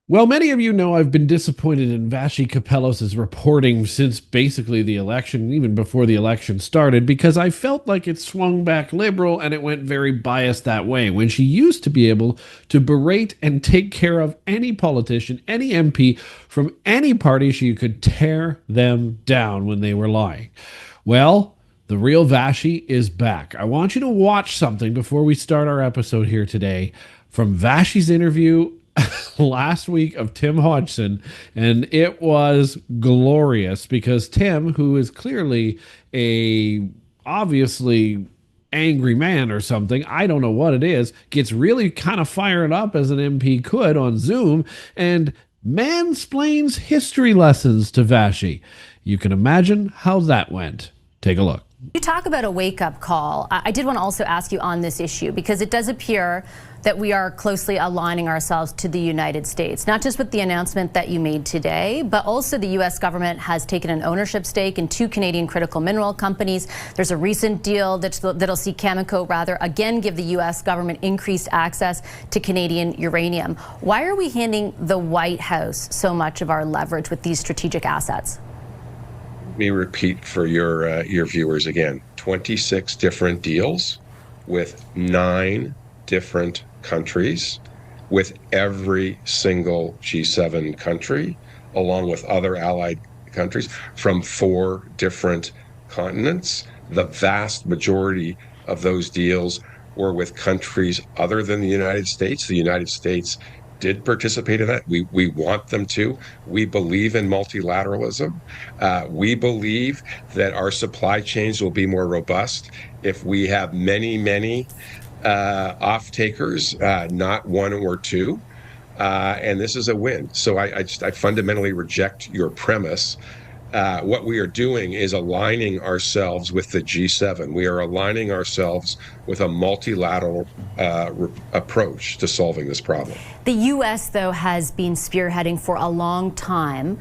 Well, many of you know I've been disappointed in Vassy Kapelos' reporting since basically the election, even before the election started, because I felt like it swung back liberal and it went very biased that way. When she used to be able to berate and take care of any politician, any MP from any party, she could tear them down when they were lying. Well, the real Vassy is back. I want you to watch something before we start our episode here today from Vassy's interview last week of Tim Hodgson, and it was glorious because Tim, who is clearly a obviously angry man or something, I don't know what it is, gets really kind of fired up as an MP could on Zoom and mansplains history lessons to Vassy. You can imagine how that went. Take a look. You talk about a wake-up call. I did want to also ask you on this issue because it does appear that we are closely aligning ourselves to the United States, not just with the announcement that you made today, but also the U.S. government has taken an ownership stake in 2 Canadian critical mineral companies. There's a recent deal that'll see Cameco again give the U.S. government increased access to Canadian uranium. Why are we handing the White House so much of our leverage with these strategic assets? Let me repeat for your viewers again. 26 different deals with 9 different countries, with every single G7 country, along with other allied countries from 4 different continents. The vast majority of those deals were with countries other than the United States. The United States did participate in that. We want them to. We believe in multilateralism. We believe that our supply chains will be more robust if we have many off-takers, not 1 or 2. And this is a win. So I fundamentally reject your premise. What we are doing is aligning ourselves with the G7. We are aligning ourselves with a multilateral approach to solving this problem. The U.S., though, has been spearheading for a long time,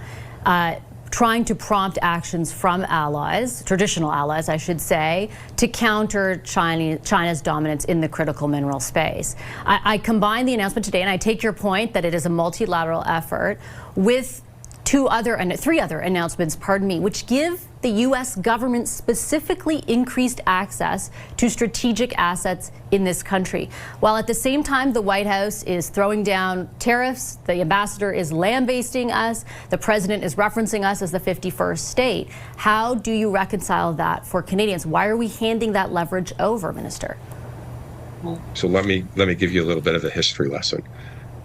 trying to prompt actions from allies, traditional allies, I should say, to counter China's dominance in the critical mineral space. I combine the announcement today, and I take your point that it is a multilateral effort, with 3 other announcements, which give the U.S. government specifically increased access to strategic assets in this country. While at the same time, the White House is throwing down tariffs, the ambassador is lambasting us, the president is referencing us as the 51st state. How do you reconcile that for Canadians? Why are we handing that leverage over, Minister? So let me give you a little bit of a history lesson.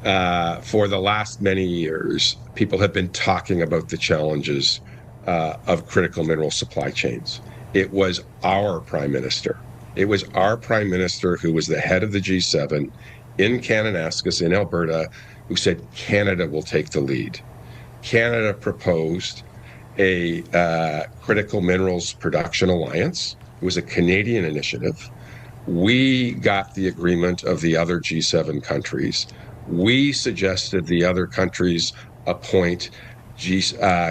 For the last many years, people have been talking about the challenges of critical mineral supply chains. It was our prime minister. It was our prime minister who was the head of the G7 in Kananaskis in Alberta who said Canada will take the lead. Canada proposed a critical minerals production alliance. It was a Canadian initiative. We got the agreement of the other G7 countries. We suggested the other countries appoint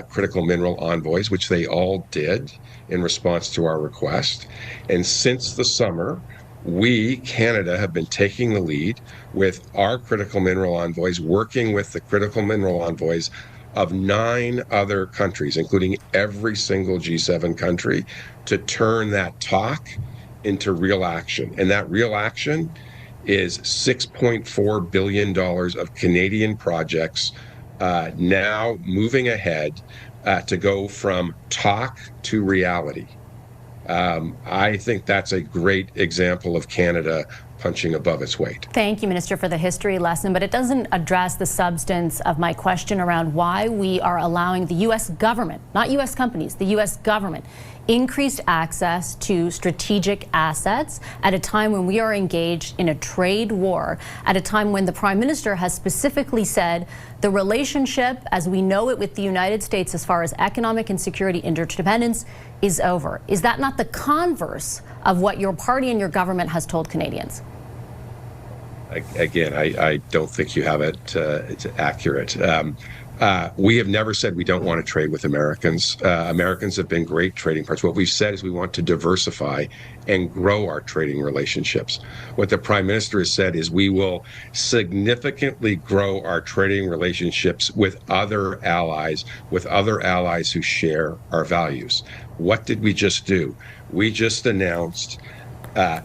critical mineral envoys, which they all did in response to our request. And since the summer, we, Canada, have been taking the lead with our critical mineral envoys, working with the critical mineral envoys of 9 other countries, including every single G7 country, to turn that talk into real action. And that real action is $6.4 billion of Canadian projects now moving ahead to go from talk to reality. I think that's a great example of Canada punching above its weight. Thank you, Minister, for the history lesson, but it doesn't address the substance of my question around why we are allowing the U.S. government, not U.S. companies, the U.S. government, increased access to strategic assets at a time when we are engaged in a trade war, at a time when the Prime Minister has specifically said the relationship as we know it with the United States as far as economic and security interdependence is over. Is that not the converse of what your party and your government has told Canadians? Again, I don't think you have it. It's accurate. We have never said we don't want to trade with Americans. Americans have been great trading partners. What we've said is we want to diversify and grow our trading relationships. What the Prime Minister has said is we will significantly grow our trading relationships with other allies who share our values. What did we just do? We just announced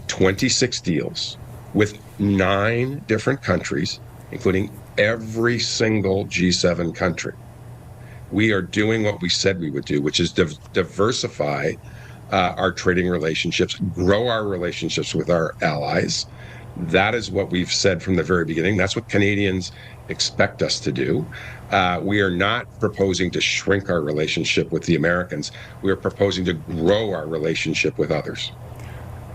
26 deals with 9 different countries, including every single G7 country. We are doing what we said we would do, which is diversify our trading relationships, grow our relationships with our allies. That is what we've said from the very beginning. That's what Canadians expect us to do. We are not proposing to shrink our relationship with the Americans. We are proposing to grow our relationship with others.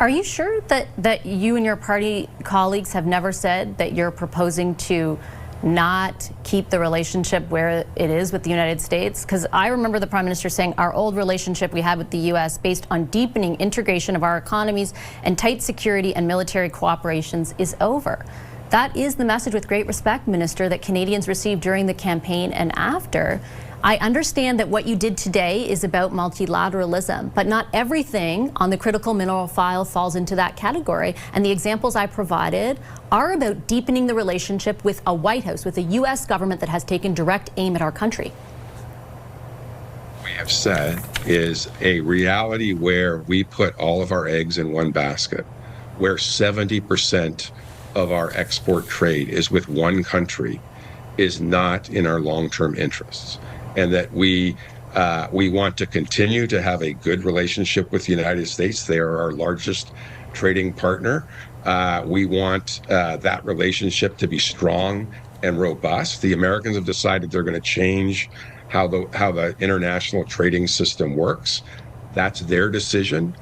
Are you sure that you and your party colleagues have never said that you're proposing to not keep the relationship where it is with the United States? Because I remember the Prime Minister saying our old relationship we had with the U.S. based on deepening integration of our economies and tight security and military cooperations is over. That is the message, with great respect, Minister, that Canadians received during the campaign and after. I understand that what you did today is about multilateralism, but not everything on the critical mineral file falls into that category. And the examples I provided are about deepening the relationship with a White House, with a U.S. government that has taken direct aim at our country. We have said is a reality where we put all of our eggs in one basket, where 70% of our export trade is with one country, is not in our long-term interests. And that we want to continue to have a good relationship with the United States. They are our largest trading partner. We want that relationship to be strong and robust. The Americans have decided they're going to change how the international trading system works. That's their decision.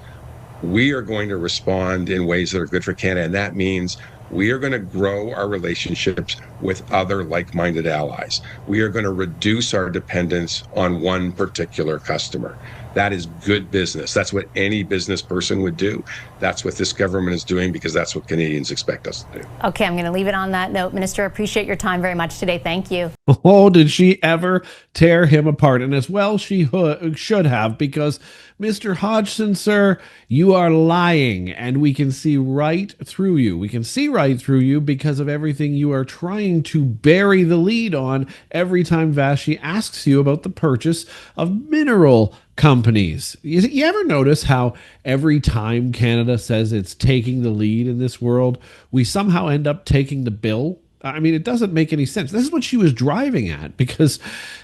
We are going to respond in ways that are good for Canada, and that means we are going to grow our relationships with other like-minded allies. We are going to reduce our dependence on one particular customer. That is good business. That's what any business person would do. That's what this government is doing, because that's what Canadians expect us to do. Okay, I'm going to leave it on that note. Minister, I appreciate your time very much today. Thank you. Oh, did she ever tear him apart? And as well she should have, because Mr. Hodgson, sir, you are lying, and we can see right through you. We can see right through you because of everything you are trying to bury the lead on every time Vassy asks you about the purchase of mineral companies. You ever notice how every time Canada says it's taking the lead in this world, we somehow end up taking the bill? I mean, it doesn't make any sense. This is what she was driving at, because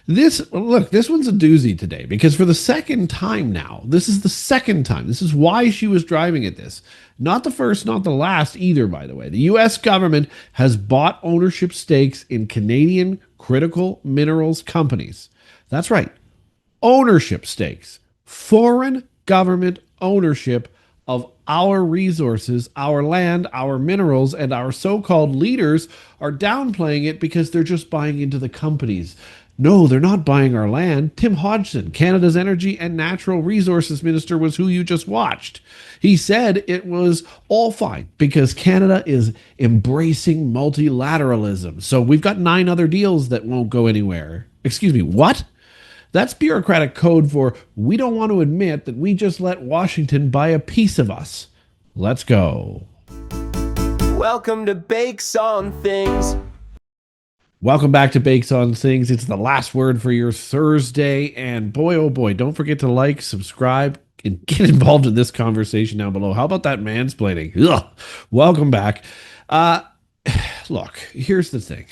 this one's a doozy today, because for the second time now, this is the second time. This is why she was driving at this. Not the first, not the last either, by the way. The U.S. government has bought ownership stakes in Canadian critical minerals companies. That's right. Ownership stakes. Foreign government ownership of our resources, our land, our minerals, and our so-called leaders are downplaying it because they're just buying into the companies. No, they're not buying our land. Tim Hodgson, Canada's Energy and Natural Resources Minister, was who you just watched. He said it was all fine because Canada is embracing multilateralism. So we've got 9 other deals that won't go anywhere. Excuse me, what? That's bureaucratic code for we don't want to admit that we just let Washington buy a piece of us. Let's go. Welcome to Bakes on Things. Welcome back to Bakes on Things. It's the last word for your Thursday. And boy, oh boy, don't forget to like, subscribe, and get involved in this conversation down below. How about that mansplaining? Ugh. Welcome back. Look, here's the thing.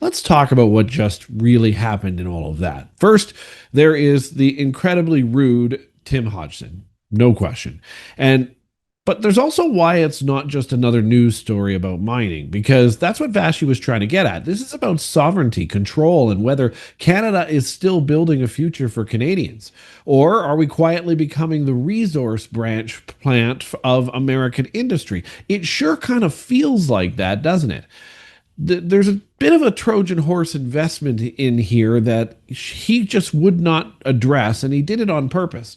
Let's talk about what just really happened in all of that. First, there is the incredibly rude Tim Hodgson, no question. But there's also why it's not just another news story about mining, because that's what Vassy was trying to get at. This is about sovereignty, control, and whether Canada is still building a future for Canadians. Or are we quietly becoming the resource branch plant of American industry? It sure kind of feels like that, doesn't it? There's a bit of a Trojan horse investment in here that he just would not address, and he did it on purpose.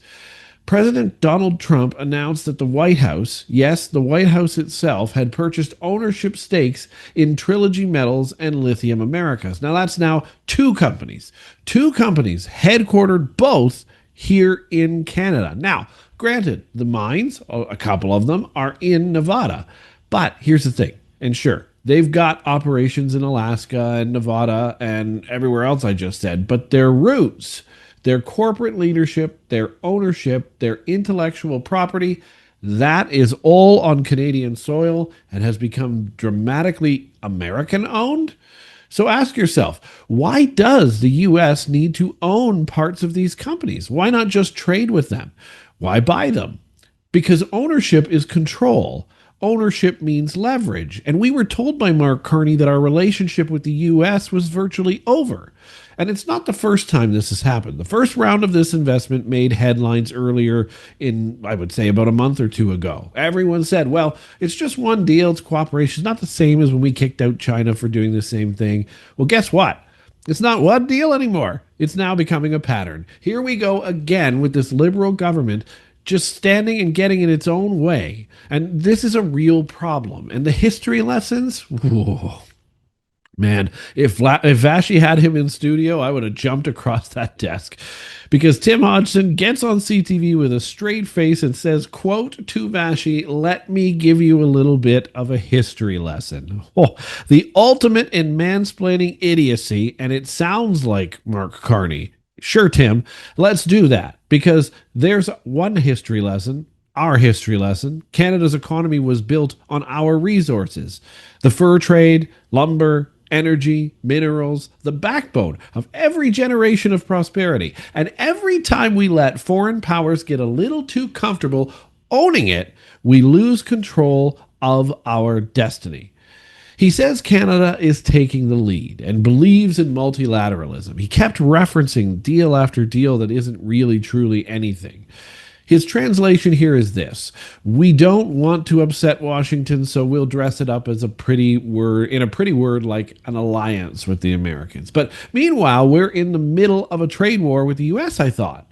President Donald Trump announced that the White House, yes, the White House itself, had purchased ownership stakes in Trilogy Metals and Lithium Americas. Now, that's now two companies headquartered both here in Canada. Now, granted, the mines, a couple of them, are in Nevada. But here's the thing, and sure, they've got operations in Alaska and Nevada and everywhere else I just said, but their roots, their corporate leadership, their ownership, their intellectual property, that is all on Canadian soil and has become dramatically American owned. So ask yourself, why does the US need to own parts of these companies? Why not just trade with them? Why buy them? Because ownership is control. Ownership means leverage. And we were told by Mark Carney that our relationship with the US was virtually over. And it's not the first time this has happened. The first round of this investment made headlines earlier in, I would say, about a month or two ago. Everyone said, well, it's just one deal. It's cooperation. It's not the same as when we kicked out China for doing the same thing. Well, guess what? It's not one deal anymore. It's now becoming a pattern. Here we go again with this Liberal government just standing and getting in its own way. And this is a real problem. And the history lessons, whoa. Man, if Vassy had him in studio, I would have jumped across that desk, because Tim Hodgson gets on CTV with a straight face and says, quote, to Vassy, let me give you a little bit of a history lesson. Oh, the ultimate in mansplaining idiocy, and it sounds like Mark Carney. Sure, Tim, let's do that, because there's one history lesson. Our history lesson. Canada's economy was built on our resources. The fur trade, lumber, energy, minerals, the backbone of every generation of prosperity. And every time we let foreign powers get a little too comfortable owning it, we lose control of our destiny. He says Canada is taking the lead and believes in multilateralism. He kept referencing deal after deal that isn't really truly anything. His translation here is this: we don't want to upset Washington, so we'll dress it up as a pretty word, in a pretty word like an alliance with the Americans. But meanwhile, we're in the middle of a trade war with the US, I thought.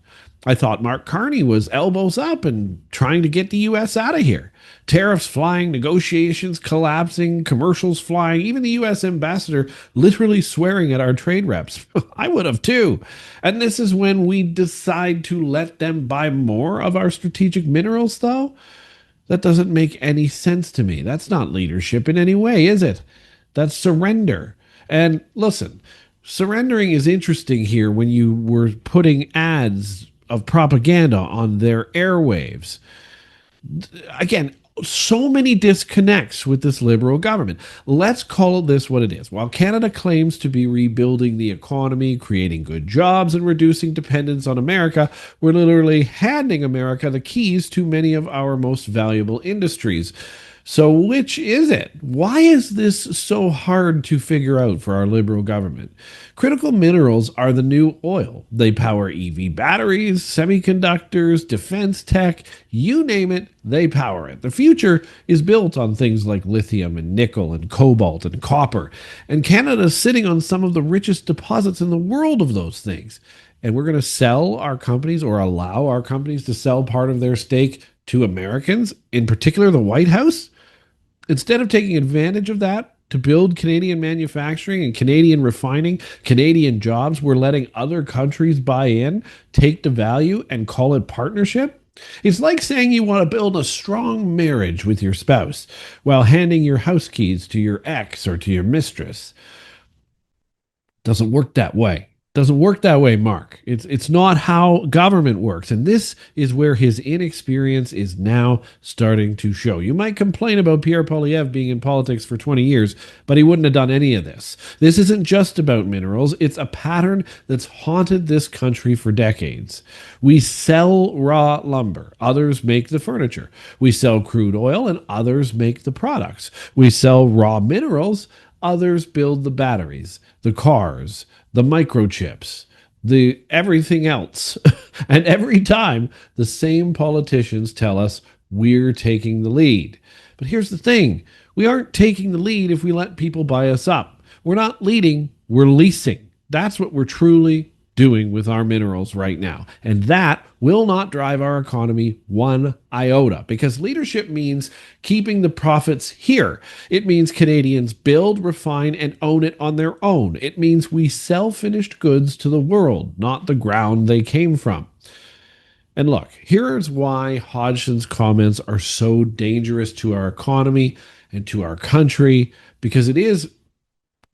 Mark Carney was elbows up and trying to get the US out of here. Tariffs flying, negotiations collapsing, commercials flying, even the US ambassador literally swearing at our trade reps. I would have too. And this is when we decide to let them buy more of our strategic minerals, though? That doesn't make any sense to me. That's not leadership in any way, is it? That's surrender. And listen, surrendering is interesting here when you were putting ads of propaganda on their airwaves. Again, so many disconnects with this Liberal government. Let's call this what it is. While Canada claims to be rebuilding the economy, creating good jobs, and reducing dependence on America, we're literally handing America the keys to many of our most valuable industries. So which is it? Why is this so hard to figure out for our Liberal government? Critical minerals are the new oil. They power EV batteries, semiconductors, defense tech, you name it, they power it. The future is built on things like lithium and nickel and cobalt and copper. And Canada's sitting on some of the richest deposits in the world of those things. And we're going to sell our companies, or allow our companies to sell part of their stake to Americans, in particular the White House? Instead of taking advantage of that to build Canadian manufacturing and Canadian refining, Canadian jobs, we're letting other countries buy in, take the value, and call it partnership. It's like saying you want to build a strong marriage with your spouse while handing your house keys to your ex or to your mistress. Doesn't work that way. Doesn't work that way, Mark. It's not how government works. And this is where his inexperience is now starting to show. You might complain about Pierre Poilievre being in politics for 20 years, but he wouldn't have done any of this. This isn't just about minerals. It's a pattern that's haunted this country for decades. We sell raw lumber. Others make the furniture. We sell crude oil, and others make the products. We sell raw minerals. Others build the batteries, the cars, the microchips, the everything else. And every time, the same politicians tell us we're taking the lead. But here's the thing. We aren't taking the lead if we let people buy us up. We're not leading, we're leasing. That's what we're truly doing with our minerals right now. And that will not drive our economy one iota, because leadership means keeping the profits here. It means Canadians build, refine, and own it on their own. It means we sell finished goods to the world, not the ground they came from. And look, here's why Hodgson's comments are so dangerous to our economy and to our country, because it is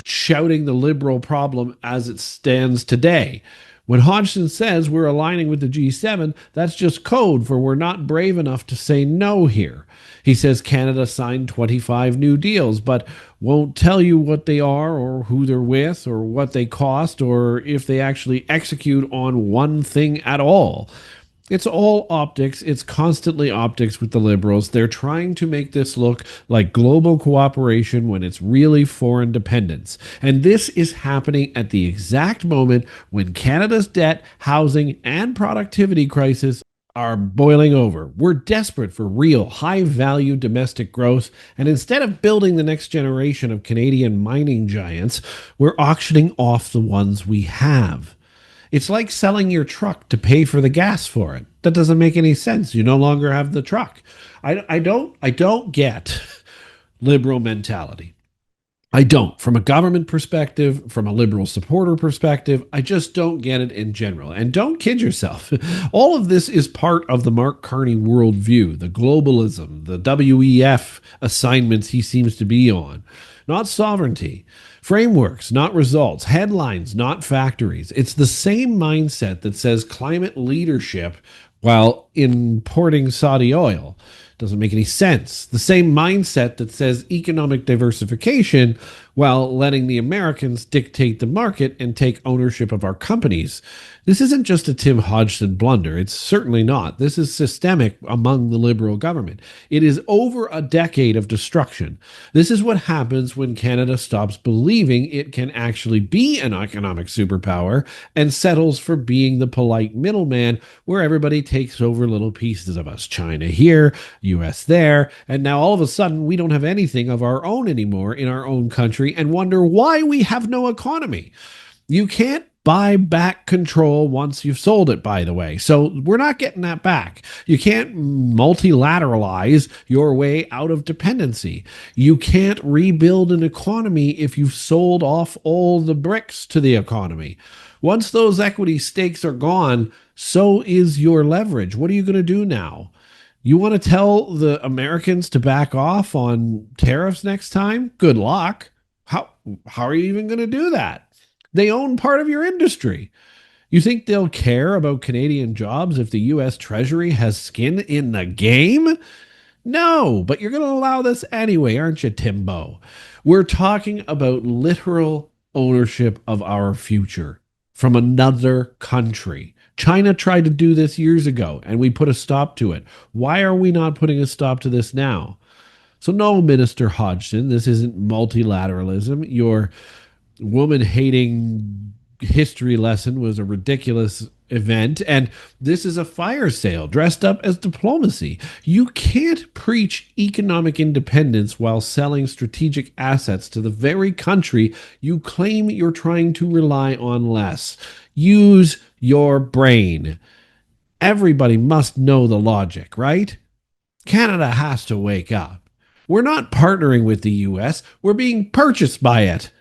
shouting the liberal problem as it stands today. When Hodgson says we're aligning with the G7, that's just code for we're not brave enough to say no here. He says Canada signed 25 new deals, but won't tell you what they are or who they're with or what they cost or if they actually execute on one thing at all. It's all optics. It's constantly optics with the Liberals. They're trying to make this look like global cooperation when it's really foreign dependence. And this is happening at the exact moment when Canada's debt, housing, and productivity crisis are boiling over. We're desperate for real, high-value domestic growth, and instead of building the next generation of Canadian mining giants, we're auctioning off the ones we have. It's like selling your truck to pay for the gas for it. That doesn't make any sense. You no longer have the truck. I don't get liberal mentality. I don't. From a government perspective, from a liberal supporter perspective, I just don't get it in general. And don't kid yourself. All of this is part of the Mark Carney worldview, the globalism, the WEF assignments he seems to be on. Not sovereignty. Frameworks, not results. Headlines, not factories. It's the same mindset that says climate leadership while importing Saudi oil. Doesn't make any sense. The same mindset that says economic diversification while letting the Americans dictate the market and take ownership of our companies. This isn't just a Tim Hodgson blunder. It's certainly not. This is systemic among the Liberal government. It is over a decade of destruction. This is what happens when Canada stops believing it can actually be an economic superpower and settles for being the polite middleman where everybody takes over little pieces of us. China here, US there, and now all of a sudden we don't have anything of our own anymore in our own country and wonder why we have no economy. You can't buy back control once you've sold it, by the way. So we're not getting that back. You can't multilateralize your way out of dependency. You can't rebuild an economy if you've sold off all the bricks to the economy. Once those equity stakes are gone, so is your leverage. What are you going to do now? You want to tell the Americans to back off on tariffs next time? Good luck. How are you even going to do that? They own part of your industry. You think they'll care about Canadian jobs if the U.S. Treasury has skin in the game? No, but you're going to allow this anyway, aren't you, Timbo? We're talking about literal ownership of our future from another country. China tried to do this years ago, and we put a stop to it. Why are we not putting a stop to this now? So no, Minister Hodgson, this isn't multilateralism. Your woman-hating history lesson was a ridiculous event, and this is a fire sale dressed up as diplomacy. You can't preach economic independence while selling strategic assets to the very country you claim you're trying to rely on less. Use your brain. Everybody must know the logic, right? Canada has to wake up. We're not partnering with the US, we're being purchased by it.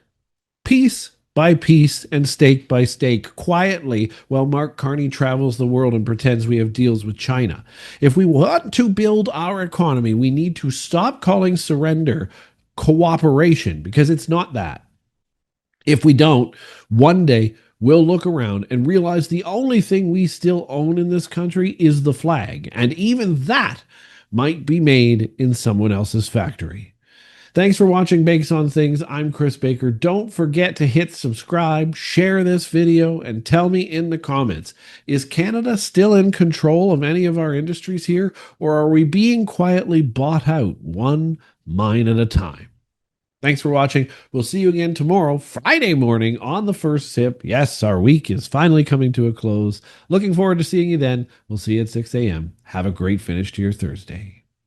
Piece by piece and stake by stake, quietly, while Mark Carney travels the world and pretends we have deals with China. If we want to build our economy, we need to stop calling surrender cooperation, because it's not that. If we don't, one day we'll look around and realize the only thing we still own in this country is the flag, and even that might be made in someone else's factory. Thanks for watching Bakes on Things. I'm Chris Baker. Don't forget to hit subscribe, share this video, and tell me in the comments, is Canada still in control of any of our industries here, or are we being quietly bought out one mine at a time? Thanks for watching. We'll see you again tomorrow, Friday morning on The First Sip. Yes, our week is finally coming to a close. Looking forward to seeing you then. We'll see you at 6 a.m. Have a great finish to your Thursday.